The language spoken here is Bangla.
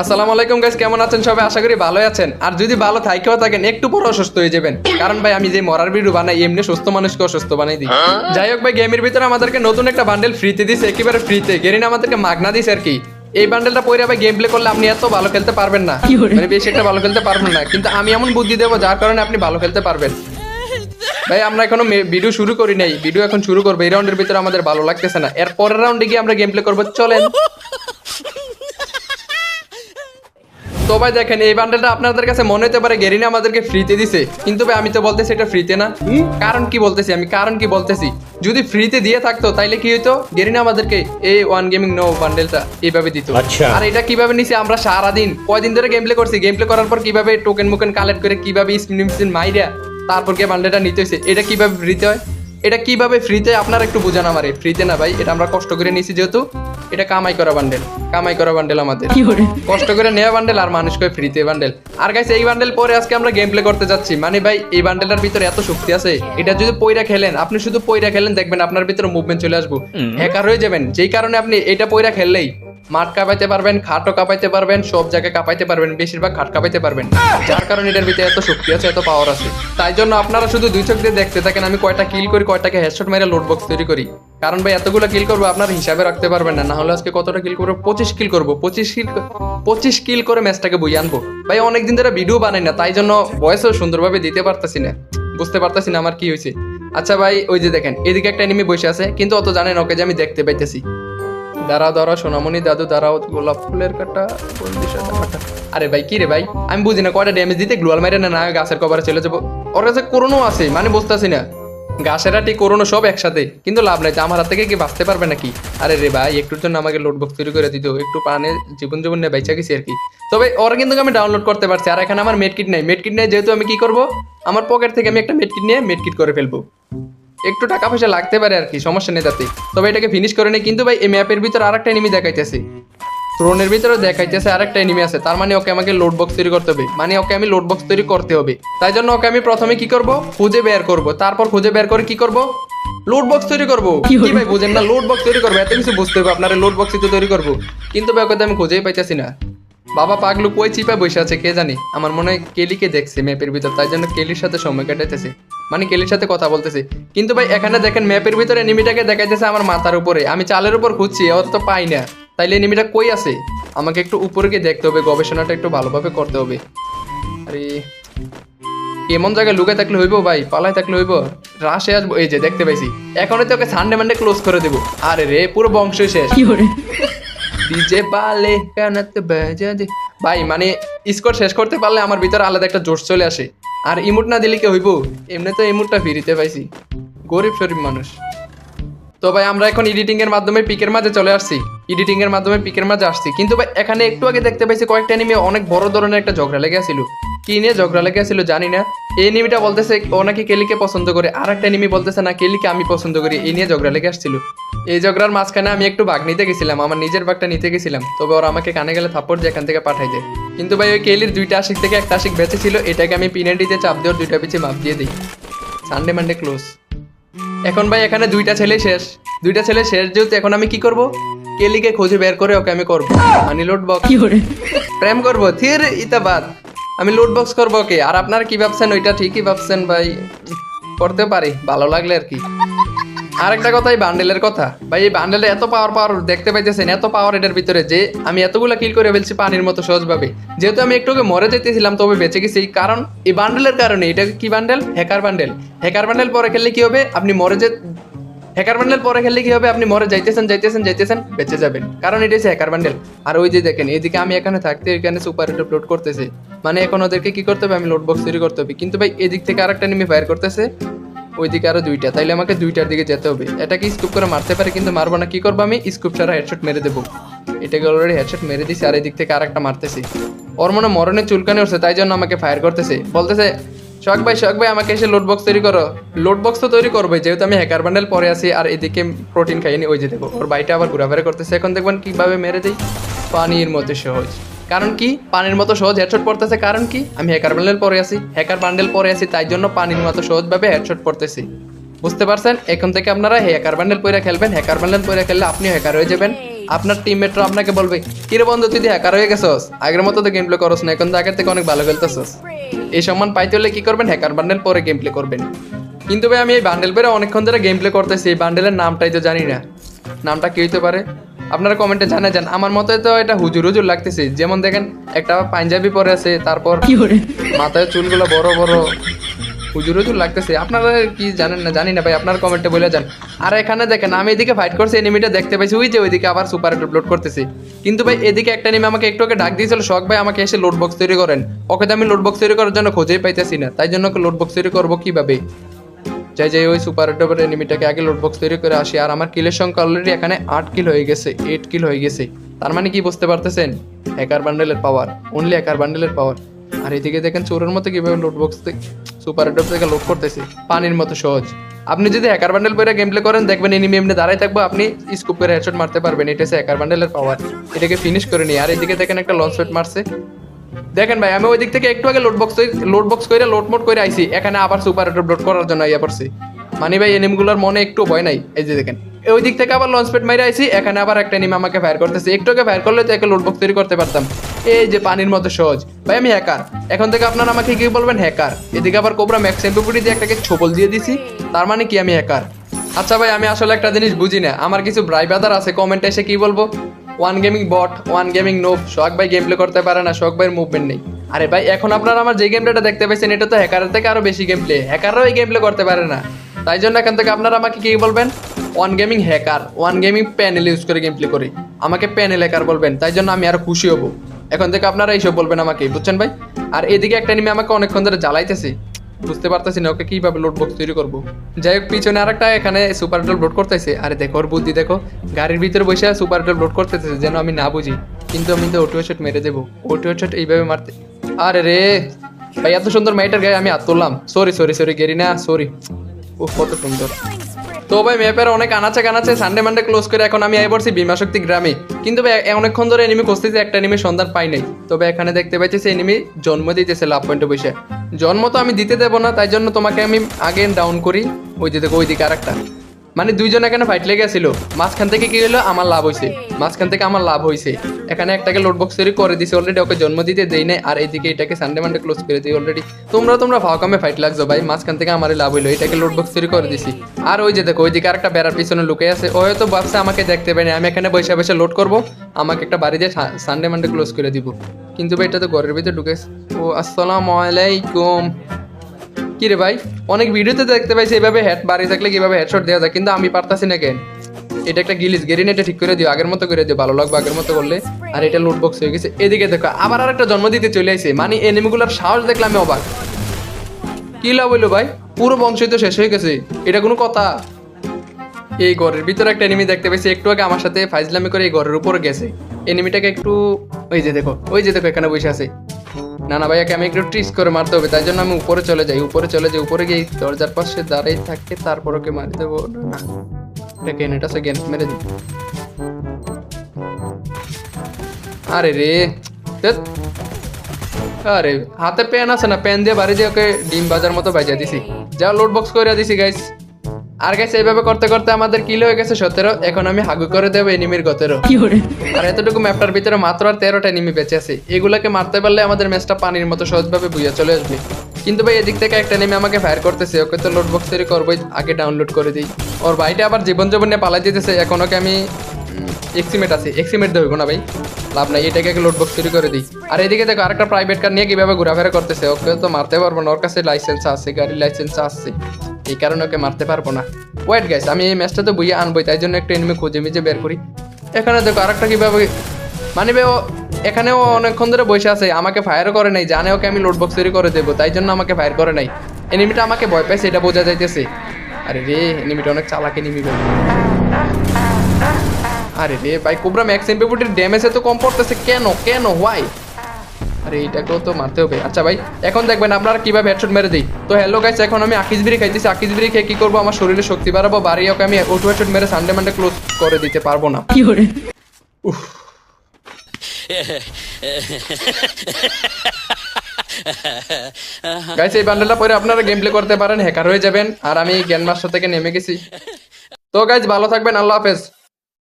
আসসালামু আলাইকুম গাইস, কেমন আছেন সবাই? আশা করি ভালোই আছেন। আর যদি ভালো থাকেও থাকেন একটু পর অসুস্থ হয়ে যাবেন, কারণ ভাই আমি যে মরার ভিডিও বানাই এমনি সুস্থ মানুষকে অসুস্থ বানাই দিই। যাই হোক ভাই, গেমের ভিতরে আমাদেরকে নতুন একটা বান্ডেল ফ্রিতে দিছে, একেবারে ফ্রিতে। গেরিনা আমাদেরকে মাগনা দিছে আর কি। এই বান্ডেলটা পরে ভাই গেম প্লে করলে আপনি এত ভালো খেলতে পারবেন না, মানে বেশি একটা ভালো খেলতে পারবেন না, কিন্তু আমি এমন বুদ্ধি দেবো যার কারণে আপনি ভালো খেলতে পারবেন। ভাই আমরা এখনো ভিডিও শুরু করি নাই, ভিডিও এখন শুরু করবো। এই রাউন্ডের ভিতরে আমাদের ভালো লাগতেছে না, এর পরের রাউন্ডে গিয়ে আমরা গেম প্লে করবো, চলেন। তো ভাই দেখেন, এই বান্ডেলটা আপনাদের কাছে মনে হতে পারে গেরিনা আমাদেরকে ফ্রিতে দিছে, কিন্তু ভাই আমি তো বলতেছি এটা ফ্রিতে না। কারণ কি বলতেছি, যদি ফ্রিতে দিয়ে থাকতো তাইলে কি হইতো, গেরিনা আমাদেরকে এই ওয়ান গেমিং নো বান্ডেলটা এইভাবে দিত। আর এটা কিভাবে নিছি আমরা সারাদিন কয়দিন ধরে গেম প্লে করছি, গেম প্লে করার পর কিভাবে টোকেন মুকেন কালেক্ট করে কিভাবে স্পিন মাইরা তারপর গিয়ে বান্ডেলটা নিতে হয়েছে। এটা কিভাবে ফ্রিতে হয়, এটা কিভাবে ফ্রিতে আপনারা একটু বুঝান আমারে। ফ্রিতে না ভাই, এটা আমরা কষ্ট করে নিয়েছি, যেহেতু এটা কামাই করা বান্ডেল আমাদের কষ্ট করে নেওয়া বান্ডেল, আর মানুষকে ফ্রিতে বান্ডেল। আর গাইস এই বান্ডেল পরে আজকে আমরা গেম প্লে করতে যাচ্ছি। মানে ভাই এই বান্ডেলটার ভিতরে এত শক্তি আছে, এটা যদি পয়রা খেলেন, আপনি শুধু পয়রা খেলেন দেখবেন আপনার ভিতরে মুভমেন্ট চলে আসবো, হ্যাকার হয়ে যাবেন। যেই কারণে আপনি এটা পয়রা খেললেই মাঠ কাঁপাইতে পারবেন, খাটও কাঁপাইতে পারবেন, সব জায়গায় কাঁপাইতে পারবেন, বেশিরভাগ খাট কাঁপাইতে পারবেন, যার কারণে এটার ভিতরে এত শক্তি আছে, এত পাওয়ার আছে। তাই জন্য আপনারা শুধু দুই চোখ দিয়ে দেখতে থাকেন আমি কয়টা কিল করি, কয়টাকে হেডশট মেরে লোড বক্স তৈরি করি। কারণ ভাই এতগুলো কিল করবো আপনার হিসাবে রাখতে পারবেন না। হলে আজকে কতটা কিল করবো, 25 কিল করবো। 25 কিল করে ম্যাচটাকে বই আনবো। ভাই অনেকদিন ধরে ভিডিও বানাই না, তাই জন্য ভয়েসও সুন্দরভাবে দিতে পারতেছি না, বুঝতে পারতেছি না আমার কি হয়েছে। আচ্ছা ভাই, ওই যে দেখেন এদিকে একটা এনিমি বসে আছে, কিন্তু অত জানেন ওকে যে আমি দেখতে পাইতেছি। দাঁড়াও সোনামণি দাদু দাঁড়াও, গোলাপ ফুলের কাটা। আরে ভাই কি রে ভাই, আমি বুঝি না কয়টা ড্যামেজ দিতে গ্লোয়াল মাইরে না গাছের কভারে চলে যাবো। ওর কাছে করোনো আছে, মানে বুঝতেছি না, গাছের আটি করোনো সব একসাথে, কিন্তু লাভ নাই। আমার হাত থেকে কি বাঁচতে পারবে নাকি? আরে রে ভাই, একটুর জন্য আমাকে লোড বক্স তৈরি করে দিত, একটু প্রাণে জীবন নিয়ে বাইচা গেছি আর কি। তবে ওরা কিন্তু আমি ডাউনলোড করতে পারছি। আর এখানে আমার মেডকিট নাই, যেহেতু আমি কি করবো, আমার পকেট থেকে আমি একটা মেডকিট নিয়ে মেডকিট করে ফেলবো। একটু টাকা পয়সা লাগতে পারে আর কি, সমস্যা নেই তাতে। তবে এটাকে ফিনিশ করে নেই। কিন্তু ভাই এই ম্যাপের ভিতরে আরেকটা এনিমি দেখাইতেছে, থ্রোনের ভিতরে দেখাইতেছে আরেকটা এনিমি আছে। তার মানে ওকে আমাকে লোড বক্স তৈরি করতে হবে, তাই জন্য ওকে আমি প্রথমে কি করব, খুঁজে বের করব। তারপর খুঁজে বের করে কি করব, লোড বক্স তৈরি করব। কি ভাই বুঝেন না, লোড বক্স তৈরি করবো, এত কিছু বুঝতে হবে আপনারা। লোড বক্সই তো তৈরি করবো, কিন্তু ভাই ওকে আমি খুঁজেই পাইতেছি না। বাবা পাগলু কই চিপা বসে আছে কে জানি। আমার মনে হয় কেলিকে দেখছে ম্যাপের ভিতর, তাই জন্য কেলির সাথে সময় কাটাইতেছে, মানে কেলির সাথে কথা বলতেছে। কিন্তু ভাই এখানে দেখেন ম্যাপের ভিতরে এনিমিটাকে দেখাইতেছে আমার মাথার উপরে, আমি চালের উপর খুঁজছি, ওর তো পাই না। তাইলে এনিমিটা কই আছে, আমাকে একটু উপরে গিয়ে দেখতে হবে, গবেষণাটা একটু ভালোভাবে করতে হবে। আরে এমন জায়গায় লুকায় থাকলে হইব ভাই, পালাই থাকলে হইব, রাশে আসবো। এই যে দেখতে পাইছি, এখনই তো ওকে সানডে মানডে ক্লোজ করে দেবো। আরে রে পুরো বংশই শেষ। ডিজে বালে কানাতে বাজা দে। ভাই মানে স্কোর শেষ করতে পারলে আমার ভিতরে আলাদা একটা জোশ চলে আসে। আর ইমোট না দিলে কি হইব, এমনি তো ইমোটটা ফ্রিতে পাইছি, গরিব শরীফ মানুষ। তো ভাই আমরা এখন এডিটিং এর মাধ্যমে পিকের মাঝে চলে আসছি, কিন্তু ভাই এখানে একটু আগে দেখতে পাইছি কয়েকটা এনিমি অনেক বড় ধরনের একটা ঝগড়া লেগে আসছিল। কি নিয়ে ঝগড়া লেগে আসছিল জানি না। এই এনিমিটা বলতেছে ও নাকি কেলিকে পছন্দ করে, আর একটা এনিমি বলতেছে না কেলিকে আমি পছন্দ করি। এই নিয়ে ঝগড়া লেগে আসছিল। এই ঝগড়ার মাঝখানে আমি একটু বাঘ নিতে গেছিলাম, আমার নিজের বাঘটা নিতে গেছিলাম। তবে ওরা আমাকে কানে গেলে থাপ্পড় দিয়ে এখান থেকে পাঠাই দেয়। কিন্তু ভাই ওই কেলির 2টা আশিক থেকে একটা আশিক বেঁচে ছিল, এটাকে আমি পিনাল্টিতে চাপ দিয়ে 2টা পিছিয়ে মাপ দিয়ে দিই। Sunday Monday close. এখন ভাই এখানে 2টা ছেলে শেষ, যেহেতু এখন আমি কি করব, কেলিকে খুঁজে বের করে ওকে আমি করবো মানে লোড বক্স প্রেম করবো। থির ইতাবাদ আমি লোড বক্স করবো ওকে। আর আপনারা কি ভাবছেন, ওইটা ঠিকই ভাবছেন ভাই, করতে পারি ভালো লাগলে আর কি। আর একটা কথা, এই বান্ডেলের কথা ভাই, এই বান্ডেলে এত পাওয়ার দেখতে পাইতেছেন, এত পাওয়ার এটার ভিতরে যে আমি এতগুলা কিল করে ফেলছি পানির মতো সহজভাবে। যেহেতু আমি একটু মরে যেতেছিলাম, তবে বেঁচে গেছি কারণ এই বান্ডেলের কারণে। এটা কি বান্ডেল, হ্যাকার বান্ডেল পরে খেললে কি হবে, আপনি আপনি মরে যাইতেছেন বেঁচে যাবেন, কারণ এটা হচ্ছে হ্যাকার বান্ডেল। আর ওই যে দেখেন এদিকে আমি এখানে থাকতে এখানে সুপার হিট আপলোড করতেছে, মানে এখন ওদেরকে কি করতে হবে, আমি লোড বক্স তৈরি করতে হবে। কিন্তু ভাই এদিক থেকে আরেকটা এনিমি ফায়ার করতেছে, ওইদিকে আরো 2টা, তাইলে আমাকে 2টার দিকে যেতে হবে। এটাকে স্কুপ করে মারতে পারে, কিন্তু মারবো না। কি করবো, আমি স্কুপ ছাড়া হেডশট মেরে দেবো। এটাকে অলরেডি হেডশট মেরে দিছি, আর এদিক থেকে আরেকটা মারতেছি। ওর মনে মরণে চুলকানি উঠছে, তাই জন্য আমাকে ফায়ার করতেছে, বলতেছে শখ ভাই আমাকে এসে লোড বক্স তৈরি করো। লোড বক্স তো তৈরি করবো, যেহেতু আমি হ্যাকার বান্ডেল পরে আছি। আর এদিকে প্রোটিন খাইনি, ওই যে দেখো ওর বাইটা আবার ঘোরাফেরা করতেছে। এখন দেখবেন কিভাবে মেরে দিই, পানির মতো সহজ। কারণ কি পানির মতো সহজ হেডশট পড়তেছে, কারণ কি আমি হ্যাকার বান্ডেল পরে আছি, তাই জন্য পানির মতো সহজভাবে হেডশট পড়তেছি। বুঝতে পারছেন? এখন থেকে আপনারা হ্যাকার বান্ডেল পরে খেলবেন। হ্যাকার বান্ডেল পরে খেললে আপনিও হ্যাকার হয়ে যাবেন, আপনার টিমমেটরা আপনাকে বলবে কিরে বন্ধু তুই হ্যাকার হয়ে গেছস, আগের মতো তো গেম প্লে করস না, এখন তো আগের থেকে অনেক ভালো খেলতেছস। এই সম্মান পাইতে হলে কি করবেন, হ্যাকার বান্ডেল পরে গেম প্লে করবেন। কিন্তু ভাই আমি এই বান্ডেল পরে অনেকক্ষণ ধরে গেম প্লে করতেছি, এই বান্ডেলের নামটাই তো জানি না, নামটা কি হইতে পারে আপনারা কমেন্টে জানা যান। আমার মতে তো এটা হুজুর হুজুর লাগতেছে, যেমন দেখেন একটা পাঞ্জাবি পরে আছে, তারপর মাথায় চুলগুলো বড় বড়, হুজুর হুজুর লাগতেছে। আপনারা কি জানেন না জানি না ভাই, আপনার কমেন্টে বলে যান। আর এখানে দেখেন আমি এদিকে ফাইট করছি, এনিমিটা দেখতে পাইছি ওই যে ওইদিকে আবার সুপার লোড করতেছি। কিন্তু ভাই এদিকে একটা এনিমি আমাকে একটু আগে ডাক দিয়েছিল, শখ ভাই আমাকে এসে লোড বক্স তৈরি করেন। ওকে তো আমি লোড বক্স তৈরি করার জন্য খুঁজেই পাইতেছি না, তাই জন্য লোড বক্স তৈরি করবো কিভাবে। যাই যাই ওই সুপার ডোবার এনিমিটাকে আগে লোড বক্স তৈরি করে আসি। আর আমার কিলের সংখ্যা অলরেডি এখানে 8 কিল হয়ে গেছে, 8 কিল হয়ে গেছে। তার মানে কি বুঝতে পারতেছেন, হ্যাকার বান্ডেলের পাওয়ার, অনলি হ্যাকার বান্ডেলের পাওয়ার। আর এদিকে দেখেন চোরের মতো কিভাবে লোড বক্স থেকে সুপার ডোব থেকে লোড করতেছে, পানির মতো সহজ। আপনি যদি হ্যাকার বান্ডেল পরে গেম প্লে করেন দেখবেন এনিমি এমনি দাঁড়ায় থাকবো, আপনি স্কুপ করে হেডশট মারতে পারবেন। এটা হচ্ছে হ্যাকার বান্ডেলের পাওয়ার, এটাকে ফিনিশ করে নিই। আর এদিকে দেখেন একটা লঞ্চ প্যাড মারছে, দেখেন ভাই আমি ওই দিক থেকে একটু আগে লোড বক্স করে লোড মোড করে আইছি, এখানে আবার সুপার লোড করার জন্য আইয়া পড়ছি। মানে ভাই এনিমিগুলোর মনে একটু ভয় নাই। এই যে দেখেন ওই দিক থেকে আবার লঞ্চ প্যাড মাইরে আইছি, এখানে আবার একটা এনিমি আমাকে ফায়ার করতেছে। একটু আগে ফায়ার করলে তো একটা লোড বক্স তৈরি করতে পারতাম। এই যে পানির মতো সহজ ভাই, আমি হ্যাকার। এখন থেকে আপনারা আমাকে কি বলবেন, হ্যাকার। এদিকে আবার কোবরা ম্যাক্স এমপিপিটি দিয়ে একটাকে ছোবল দিয়ে দিছি, তার মানে কি আমি হ্যাকার। আচ্ছা ভাই আমি আসলে একটা জিনিস বুঝি না, আমার কিছু ব্রাই ব্রাদার আছে কমেন্টে এসে কি বলবো, ওয়ান গেমিং বট, ওয়ান গেমিং নোব, শখ ভাই গেম প্লে করতে পারে না, শখ ভাইয়ের মুভমেন্ট নেই। আরে ভাই এখন আপনারা আমার যে গেম প্লেটা দেখতে পাইছেন এটা তো হ্যাকারের থেকে আরো বেশি গেম প্লে, হ্যাকাররাও এই গেম প্লে করতে পারে না। তাই জন্য এখান থেকে আপনারা আমাকে কি বলবেন, one gaming hacker, one gaming panel use করে গেম প্লে করে আমাকে প্যানেল হ্যাকার বলবেন, তাই জন্য আমি আরো খুশি হব। এখন থেকে আপনারা এইসব বলবেন আমাকে, বুঝছেন ভাই। আর এদিকে একটা এনিমি আমাকে অনেকক্ষণ ধরে জ্বালাইতেছে, বুঝতে পারতেছি না ওকে কিভাবে লোড বক্স তৈরি করবো। যাই হোক পিছনে আরেকটা এখানে সুপার ডল লোড করতেছে। আরে দেখো ওর বুদ্ধি দেখো, গাড়ির ভিতরে বসে সুপার ডল লোড করতেছে যেন আমি না বুঝি, কিন্তু আমি তো ওটু শট মেরে দেবো, ওটু শট এইভাবে মারতে। আরে রে ভাই এত সুন্দর মাইটার গায়ে আমি হাত তুললাম, সরি সরি সরি গেরিনা সরি। ও কত সুন্দর। তো ভাই ম্যাপের অনেক আনাচে কানাচে সানডে মানডে ক্লোজ করে এখন আমি আই পড়ছি ভীমাশক্তি গ্রামে। কিন্তু ভাই অনেকক্ষণ ধরে এনিমি খুঁজতেছি, একটা এনিমির সন্ধান পাই নাই। তবে এখানে দেখতে পাইতেছি এনিমি জন্ম দিতেছে লাভ পয়েন্টে বসে। জন্ম তো আমি দিতে দেবো না, তাই জন্য তোমাকে আমি আগে ডাউন করি। ওই যে দেখো ওইদিকে আরেকটা, মানে দুইজন এখানে ফাইট লেগে ছিল, মাঝখান থেকে কি হলো আমার লাভ হয়েছে, মাঝখান থেকে আমার লাভ হয়েছে। এখানে একটাকে লোড বক্স তৈরি করে দিছি অলরেডি, ওকে জন্ম দিতে দেই নাই। আর এইদিকে এটাকে সানডে মানডে ক্লোজ করে দিই অলরেডি। তোমরা ফাঁকামে ফাইট লাগছো ভাই, মাঝখান থেকে আমারই লাভ হইলো, এটাকে লোড বক্স তৈরি করে দিছি। আর ওই যে দেখো ওইদিকে আরেকটা বেড়ার পিছনে লুকে আছে, ও হয়তো ভাবছে আমাকে দেখতে পাইনি, আমি এখানে বসে বসে লোড করবো, আমাকে একটা বাড়ি দিয়ে সানডে মানডে ক্লোজ করে দিব। কিন্তু ভাই এটা তো ঘরের ভিতরে ঢুকেছে। ও আসসালামু আলাইকুম। কি রে ভাই, অনেক ভিডিওতে দেখতে পাইছি এভাবে হেড বাড়ি থাকলে কিভাবে হেডশট দেওয়া যায়, কিন্তু আমি পারতাছি না কেন। এটা একটা গিলিস গেরিন, এটা ঠিক করে দিও, আগের মতো করে দিও, ভালো লাগবে আগের মতো করলে। আর এটা লুট বক্স হয়ে গেছে। এদিকে দেখো আবার আরেকটা জন্ম দিতে চলে আসে, মানে এনিমিগুলোর সাহস দেখলে আমি অবাক। কি লাভ হইলো ভাই, পুরো বংশই তো শেষ হয়ে গেছে, এটা কোনো কথা। এই ঘরের ভিতরে একটা এনিমি দেখতে পাইছি, একটু আগে আমার সাথে ফাইজলামি করে এই ঘরের উপরে গেছে। এনিমিটাকে একটু ওই যে দেখো এখানে বসে আছে। না না ভাইয়াকে আমি একটু ট্রিক্স করে মারতে হবে, তাই জন্য আমি উপরে চলে যাই, উপরে গিয়ে দরজার পাশে দাঁড়িয়ে থাকে, তারপর ওকে মারি দেবো। না এটা কেন, এটা সে গেন মেরে দিই। আরে রে ধ্যাৎ। আরে হাতে পেন আছে না, পেন দিয়ে বাড়ি দিয়ে ওকে ডিম বাজার মতো বাজিয়ে দিছি, যা লোড বক্স করে দিছি গাইস। আর গাইস এইভাবে করতে করতে আমাদের কিল হয়ে গেছে 17। এখন আমি হাগু করে দেবো এনিমির গতেরও। আর এতটুকু ম্যাপটার ভিতরে মাত্র আর 13টা এনিমি বেঁচে আছে, এগুলাকে মারতে পারলে আমাদের ম্যাচটা পানির মতো সহজভাবে বুঝে চলে আসবে। কিন্তু ভাই এদিক থেকে একটা এনিমি আমাকে ফায়ার করতেছে, ওকে তো লোড বক্স তৈরি করবোই, আগে ডাউনলোড করে দিই। ওর ভাইটা আবার জীবন নিয়ে পালাই দিতেছে, এখন ওকে আমি এক্সিমেট আছে, এক্সিমেট দেবো না ভাই, লাভ নাই, এটাকে লোড বক্স তৈরি করে দিই। আর এদিকে দেখো আরেকটা প্রাইভেট কার নিয়ে কিভাবে ঘোরাফেরা করতেছে, ওকে তো মারতে পারবো না, ওর কাছে লাইসেন্স আছে, গাড়ির লাইসেন্স আছে, এই কারণে ওকে মারতে পারবো না। ওয়েট গাইস, আমি এই ম্যাচটা তো বুঝে আনবোই, তাই জন্য একটা এনিমি খুঁজে মিজে বের করি। এখানে দেখো আরেকটা কিভাবে, মানে ও এখানেও অনেকক্ষণ ধরে বসে আছে, আমাকে ফায়ারও করে নাই, জানে ওকে আমি লোড বক্স তৈরি করে দেবো, তাই জন্য আমাকে ফায়ার করে নাই। এনিমিটা আমাকে ভয় পাইছে, এটা বোঝা যাইতেছে। আরে রে এনিমিটা অনেক চালাক এনিমি ভাই। আরে রে ভাই কোবরা ম্যাক্স এমপিপিটির ড্যামেজ এত কম পড়তেছে কেন হোয়াই। আরে এইটাকেও তো মারতে হবে। আচ্ছা ভাই এখন দেখবেন আপনারা কিভাবে হেডশট মেরে দিই। তো হ্যালো গাইস, এখন আমি আকিস বিড়ি খাইতেছি, আকিস বিড়ি খেয়ে কি করবো, আমার শরীরে শক্তি বাড়াবো, বাড়িয়ে ওকে আমি অটো হেডশট মেরে সানডে মানডে ক্লোজ করে দিতে পারবো না। উফ গাইস এই বান্ডেলটা পরে আপনারা গেম প্লে করতে পারেন, হ্যাকার হয়ে যাবেন। আর আমি গ্যান মাস্টার থেকে নেমে গেছি। তো গাইস ভালো থাকবেন, আল্লাহ হাফেজ।